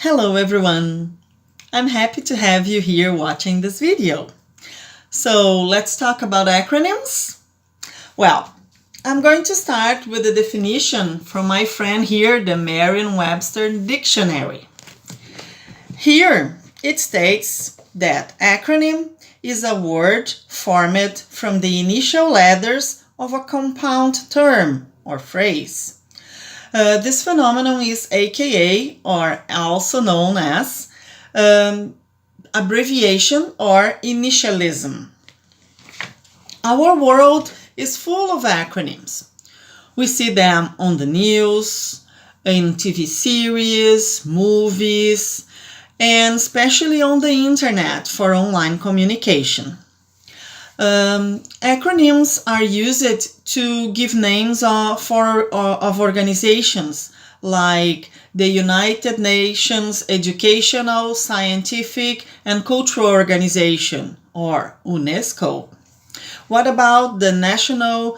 Hello everyone! I'm happy to have you here watching this video. So let's talk about acronyms? Well, I'm going to start with a definition from my friend here, the Merriam-Webster Dictionary. Here it states that acronym is a word formed from the initial letters of a compound term or phrase. This phenomenon is AKA, or also known as, abbreviation or initialism. Our world is full of acronyms. We see them on the news, in TV series, movies, and especially on the internet for online communication. Acronyms are used to give names of organizations like the United Nations Educational, Scientific and Cultural Organization, or UNESCO. What about the National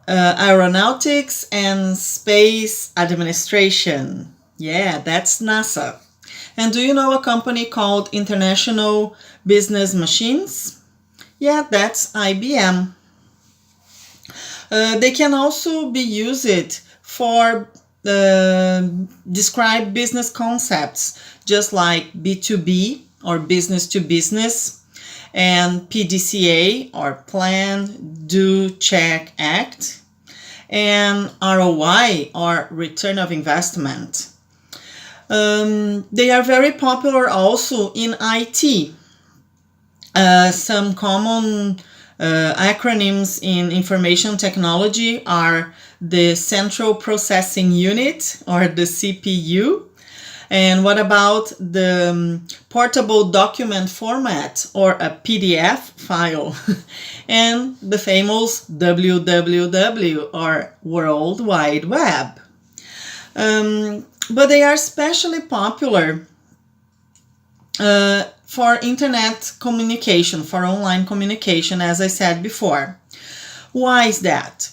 Aeronautics and Space Administration? Yeah, that's NASA. And do you know a company called International Business Machines? Yeah, that's IBM. They can also be used for describe business concepts, just like B2B or business to business, and PDCA or Plan, Do, Check, Act, and ROI or Return of Investment. They are very popular also in IT. Some common acronyms in information technology are the Central Processing Unit, or the CPU. And what about the Portable Document Format, or a PDF file? And the famous WWW, or World Wide Web. But they are especially popular for internet communication, for online communication, as I said before. Why is that?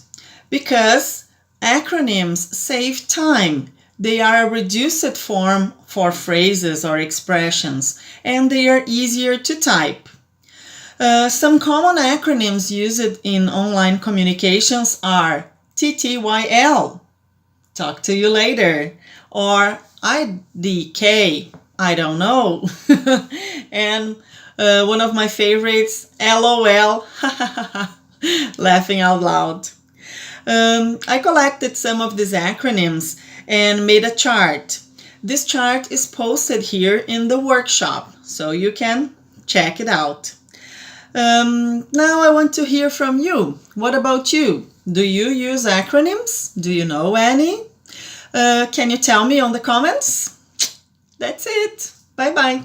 Because acronyms save time. They are a reduced form for phrases or expressions, and they are easier to type. Some common acronyms used in online communications are TTYL, talk to you later, or IDK, I don't know. And one of my favorites, LOL, laughing out loud. I collected some of these acronyms and made a chart. This chart is posted here in the workshop, so you can check it out. Now I want to hear from you. What about you? Do you use acronyms? Do you know any? Can you tell me on the comments? That's it. Bye-bye.